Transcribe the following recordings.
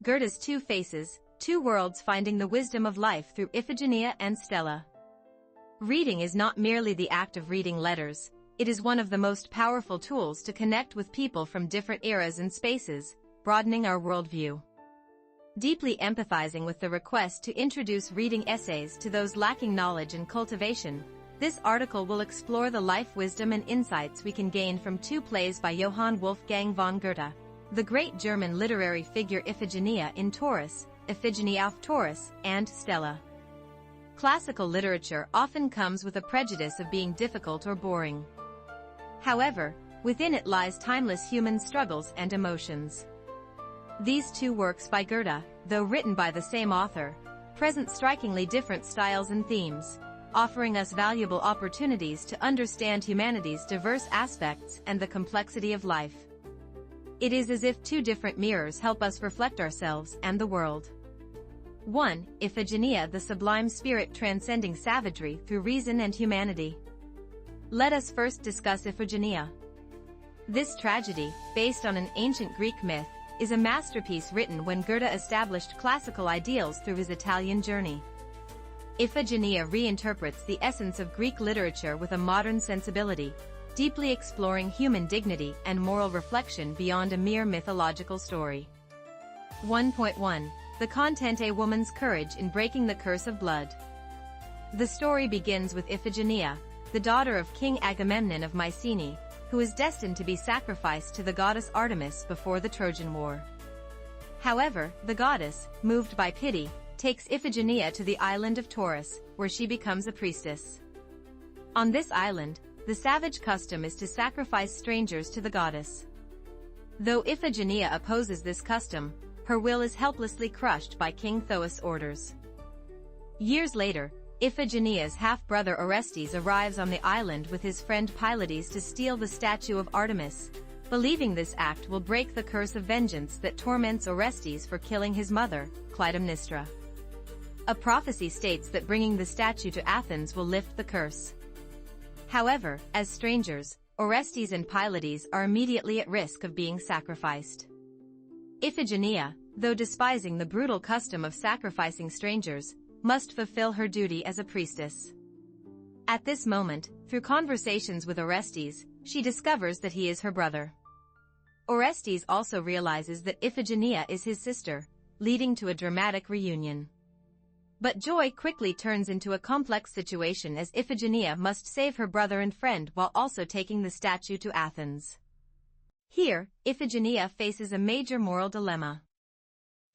Goethe's Two Faces, Two Worlds, Finding the Wisdom of Life through Iphigenia and Stella. Reading is not merely the act of reading letters, it is one of the most powerful tools to connect with people from different eras and spaces, broadening our worldview. Deeply empathizing with the request to introduce reading essays to those lacking knowledge and cultivation, this article will explore the life wisdom and insights we can gain from two plays by Johann Wolfgang von Goethe, the great German literary figure Iphigenia in Taurus, Iphigenie auf Taurus, and Stella. Classical literature often comes with a prejudice of being difficult or boring. However, within it lies timeless human struggles and emotions. These two works by Goethe, though written by the same author, present strikingly different styles and themes, offering us valuable opportunities to understand humanity's diverse aspects and the complexity of life. It is as if two different mirrors help us reflect ourselves and the world. 1. Iphigenia, the sublime spirit transcending savagery through reason and humanity. Let us first discuss Iphigenia. This tragedy, based on an ancient Greek myth, is a masterpiece written when Goethe established classical ideals through his Italian journey. Iphigenia reinterprets the essence of Greek literature with a modern sensibility, deeply exploring human dignity and moral reflection beyond a mere mythological story. 1.1. The content: a woman's courage in breaking the curse of blood. The story begins with Iphigenia, the daughter of King Agamemnon of Mycenae, who is destined to be sacrificed to the goddess Artemis before the Trojan War. However, the goddess, moved by pity, takes Iphigenia to the island of Taurus, where she becomes a priestess. On this island, the savage custom is to sacrifice strangers to the goddess. Though Iphigenia opposes this custom, her will is helplessly crushed by King Thoas' orders. Years later, Iphigenia's half-brother Orestes arrives on the island with his friend Pylades to steal the statue of Artemis, believing this act will break the curse of vengeance that torments Orestes for killing his mother, Clytemnestra. A prophecy states that bringing the statue to Athens will lift the curse. However, as strangers, Orestes and Pylades are immediately at risk of being sacrificed. Iphigenia, though despising the brutal custom of sacrificing strangers, must fulfill her duty as a priestess. At this moment, through conversations with Orestes, she discovers that he is her brother. Orestes also realizes that Iphigenia is his sister, leading to a dramatic reunion. But joy quickly turns into a complex situation as Iphigenia must save her brother and friend while also taking the statue to Athens. Here, Iphigenia faces a major moral dilemma.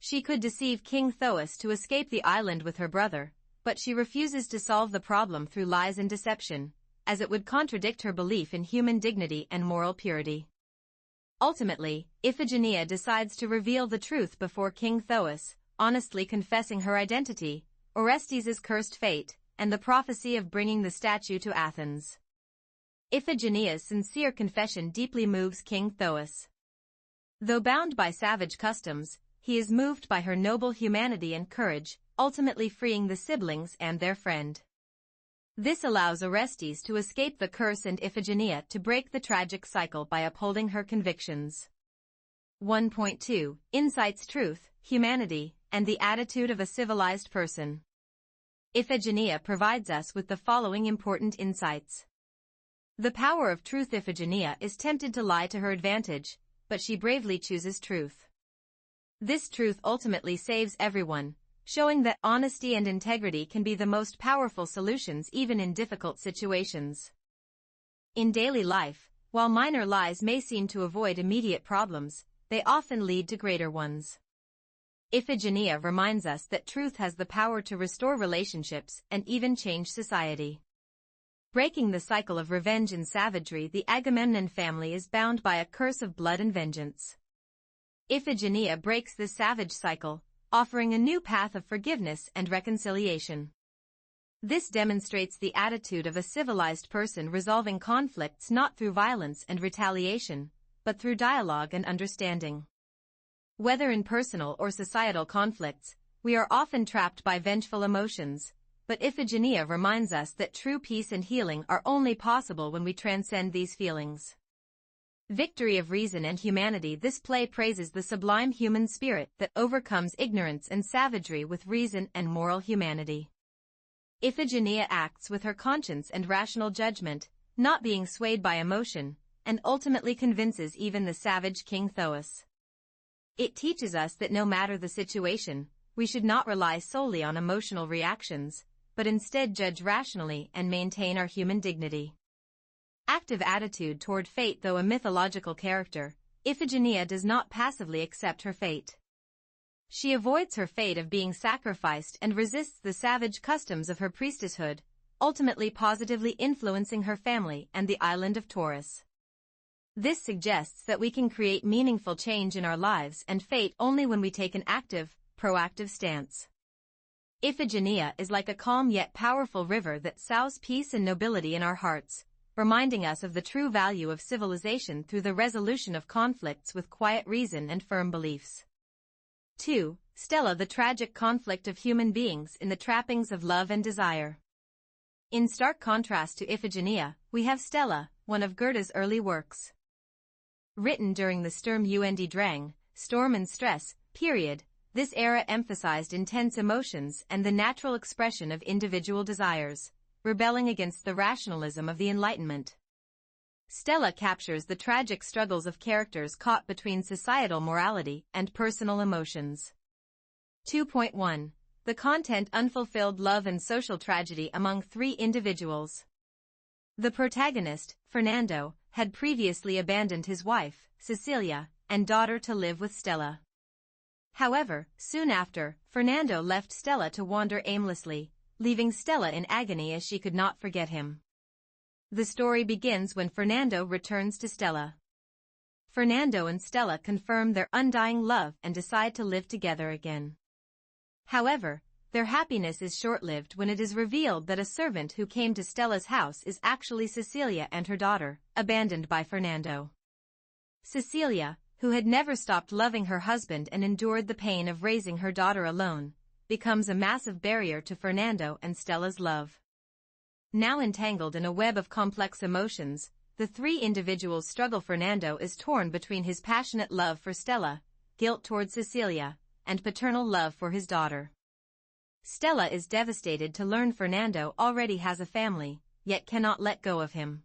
She could deceive King Thoas to escape the island with her brother, but she refuses to solve the problem through lies and deception, as it would contradict her belief in human dignity and moral purity. Ultimately, Iphigenia decides to reveal the truth before King Thoas, honestly confessing her identity, Orestes' cursed fate, and the prophecy of bringing the statue to Athens. Iphigenia's sincere confession deeply moves King Thoas. Though bound by savage customs, he is moved by her noble humanity and courage, ultimately freeing the siblings and their friend. This allows Orestes to escape the curse and Iphigenia to break the tragic cycle by upholding her convictions. 1.2. Insights: truth, humanity, and the attitude of a civilized person. Iphigenia provides us with the following important insights. The power of truth: Iphigenia is tempted to lie to her advantage, but she bravely chooses truth. This truth ultimately saves everyone, showing that honesty and integrity can be the most powerful solutions even in difficult situations. In daily life, while minor lies may seem to avoid immediate problems, they often lead to greater ones. Iphigenia reminds us that truth has the power to restore relationships and even change society. Breaking the cycle of revenge and savagery, the Agamemnon family is bound by a curse of blood and vengeance. Iphigenia breaks this savage cycle, offering a new path of forgiveness and reconciliation. This demonstrates the attitude of a civilized person, resolving conflicts not through violence and retaliation, but through dialogue and understanding. Whether in personal or societal conflicts, we are often trapped by vengeful emotions, but Iphigenia reminds us that true peace and healing are only possible when we transcend these feelings. Victory of reason and humanity. This play praises the sublime human spirit that overcomes ignorance and savagery with reason and moral humanity. Iphigenia acts with her conscience and rational judgment, not being swayed by emotion, and ultimately convinces even the savage King Thoas. It teaches us that no matter the situation, we should not rely solely on emotional reactions, but instead judge rationally and maintain our human dignity. Active attitude toward fate. Though a mythological character, Iphigenia does not passively accept her fate. She avoids her fate of being sacrificed and resists the savage customs of her priestesshood, ultimately positively influencing her family and the island of Taurus. This suggests that we can create meaningful change in our lives and fate only when we take an active, proactive stance. Iphigenia is like a calm yet powerful river that sows peace and nobility in our hearts, reminding us of the true value of civilization through the resolution of conflicts with quiet reason and firm beliefs. 2. Stella, the tragic conflict of human beings in the trappings of love and desire. In stark contrast to Iphigenia, we have Stella, one of Goethe's early works. Written during the Sturm und Drang, storm and stress, period, this era emphasized intense emotions and the natural expression of individual desires, rebelling against the rationalism of the Enlightenment. Stella captures the tragic struggles of characters caught between societal morality and personal emotions. 2.1. The content: unfulfilled love and social tragedy among three individuals. The protagonist, Fernando, had previously abandoned his wife, Cecilia, and daughter to live with Stella. However, soon after, Fernando left Stella to wander aimlessly, leaving Stella in agony as she could not forget him. The story begins when Fernando returns to Stella. Fernando and Stella confirm their undying love and decide to live together again. However, their happiness is short-lived when it is revealed that a servant who came to Stella's house is actually Cecilia and her daughter, abandoned by Fernando. Cecilia, who had never stopped loving her husband and endured the pain of raising her daughter alone, becomes a massive barrier to Fernando and Stella's love. Now entangled in a web of complex emotions, the three individuals struggle. Fernando is torn between his passionate love for Stella, guilt toward Cecilia, and paternal love for his daughter. Stella is devastated to learn Fernando already has a family, yet cannot let go of him.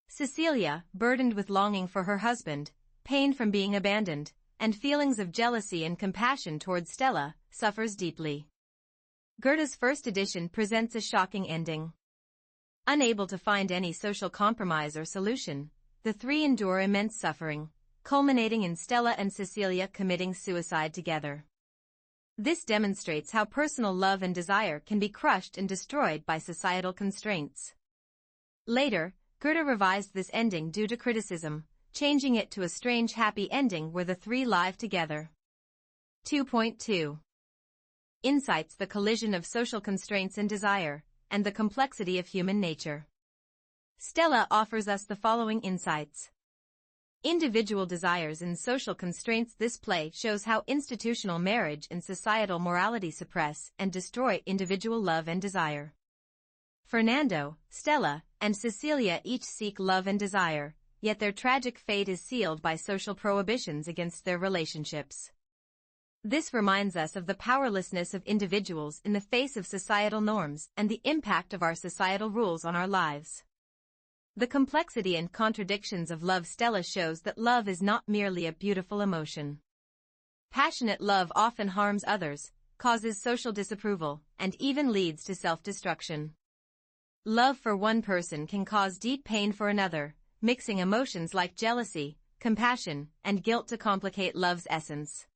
Cecilia, burdened with longing for her husband, pain from being abandoned, and feelings of jealousy and compassion towards Stella, suffers deeply. Goethe's first edition presents a shocking ending. Unable to find any social compromise or solution, the three endure immense suffering, culminating in Stella and Cecilia committing suicide together. This demonstrates how personal love and desire can be crushed and destroyed by societal constraints. Later, Goethe revised this ending due to criticism, changing it to a strange happy ending where the three live together. 2.2. Insights: the collision of social constraints and desire, and the complexity of human nature. Stella offers us the following insights. Individual desires and social constraints. This play shows how institutional marriage and societal morality suppress and destroy individual love and desire. Fernando, Stella, and Cecilia each seek love and desire, yet their tragic fate is sealed by social prohibitions against their relationships. This reminds us of the powerlessness of individuals in the face of societal norms and the impact of our societal rules on our lives. The complexity and contradictions of love. Stella shows that love is not merely a beautiful emotion. Passionate love often harms others, causes social disapproval, and even leads to self-destruction. Love for one person can cause deep pain for another, mixing emotions like jealousy, compassion, and guilt to complicate love's essence.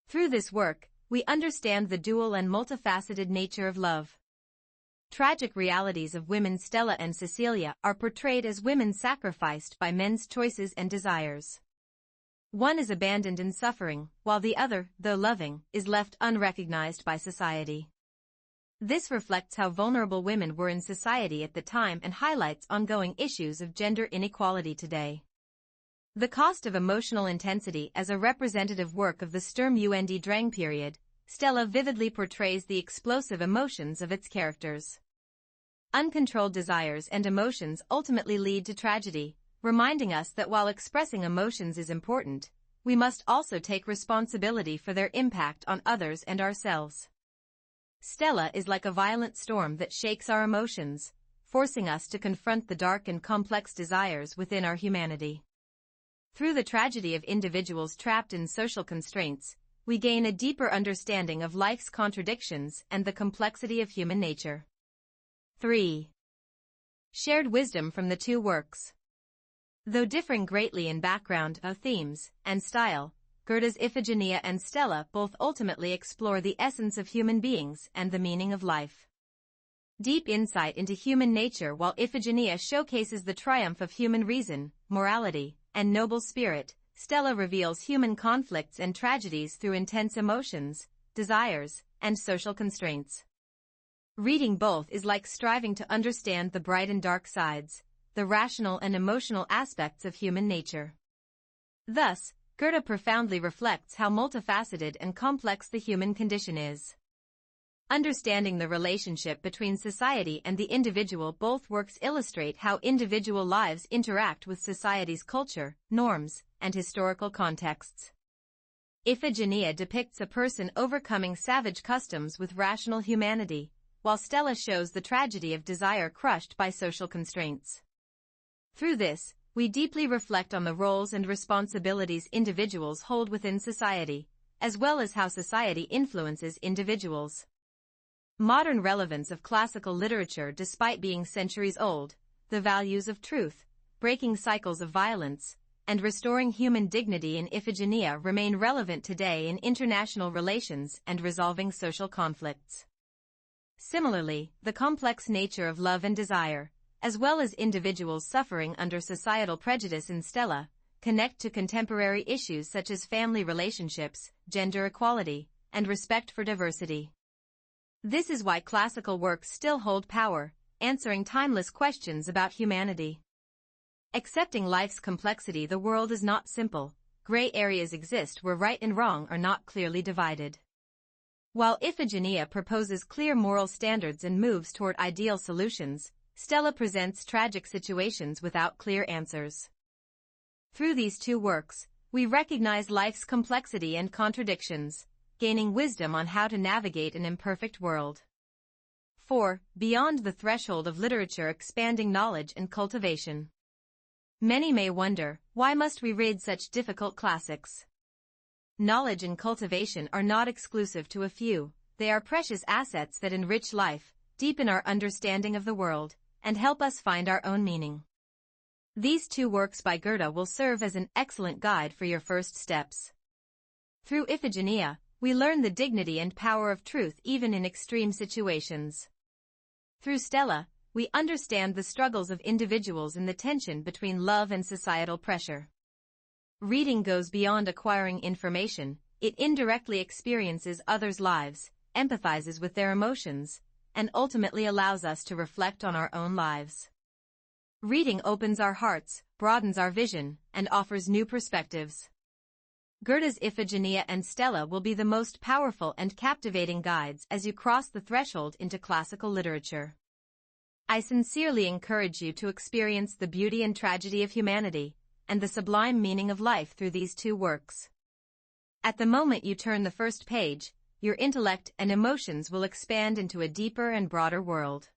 Through this work, we understand the dual and multifaceted nature of love. Tragic realities of women. Stella and Cecilia are portrayed as women sacrificed by men's choices and desires. One is abandoned in suffering, while the other, though loving, is left unrecognized by society. This reflects how vulnerable women were in society at the time and highlights ongoing issues of gender inequality today. The cost of emotional intensity. As a representative work of the Sturm und Drang period, Stella vividly portrays the explosive emotions of its characters. Uncontrolled desires and emotions ultimately lead to tragedy, reminding us that while expressing emotions is important, we must also take responsibility for their impact on others and ourselves. Stella is like a violent storm that shakes our emotions, forcing us to confront the dark and complex desires within our humanity. Through the tragedy of individuals trapped in social constraints, we gain a deeper understanding of life's contradictions and the complexity of human nature. 3. Shared wisdom from the two works. Though differing greatly in background, themes, and style, Goethe's Iphigenia and Stella both ultimately explore the essence of human beings and the meaning of life. Deep insight into human nature, while Iphigenia showcases the triumph of human reason, morality, and noble spirit, Stella reveals human conflicts and tragedies through intense emotions, desires, and social constraints. Reading both is like striving to understand the bright and dark sides, the rational and emotional aspects of human nature. Thus, Goethe profoundly reflects how multifaceted and complex the human condition is. Understanding the relationship between society and the individual, both works illustrate how individual lives interact with society's culture, norms, and historical contexts. Iphigenia depicts a person overcoming savage customs with rational humanity, while Stella shows the tragedy of desire crushed by social constraints. Through this, we deeply reflect on the roles and responsibilities individuals hold within society, as well as how society influences individuals. Modern relevance of classical literature. Despite being centuries old, the values of truth, breaking cycles of violence, and restoring human dignity in Iphigenia remain relevant today in international relations and resolving social conflicts. Similarly, the complex nature of love and desire, as well as individuals suffering under societal prejudice in Stella, connect to contemporary issues such as family relationships, gender equality, and respect for diversity. This is why classical works still hold power, answering timeless questions about humanity. Accepting life's complexity. The world is not simple. Gray areas exist where right and wrong are not clearly divided. While Iphigenia proposes clear moral standards and moves toward ideal solutions, Stella presents tragic situations without clear answers. Through these two works, we recognize life's complexity and contradictions, gaining wisdom on how to navigate an imperfect world. 4. Beyond the threshold of literature, expanding knowledge and cultivation. Many may wonder, why must we read such difficult classics? Knowledge and cultivation are not exclusive to a few. They are precious assets that enrich life, deepen our understanding of the world, and help us find our own meaning. These two works by Goethe will serve as an excellent guide for your first steps. Through Iphigenia, we learn the dignity and power of truth even in extreme situations. Through Stella, we understand the struggles of individuals and the tension between love and societal pressure. Reading goes beyond acquiring information. It indirectly experiences others' lives, empathizes with their emotions, and ultimately allows us to reflect on our own lives. Reading opens our hearts, broadens our vision, and offers new perspectives. Goethe's Iphigenia and Stella will be the most powerful and captivating guides as you cross the threshold into classical literature. I sincerely encourage you to experience the beauty and tragedy of humanity, and the sublime meaning of life through these two works. At the moment you turn the first page, your intellect and emotions will expand into a deeper and broader world.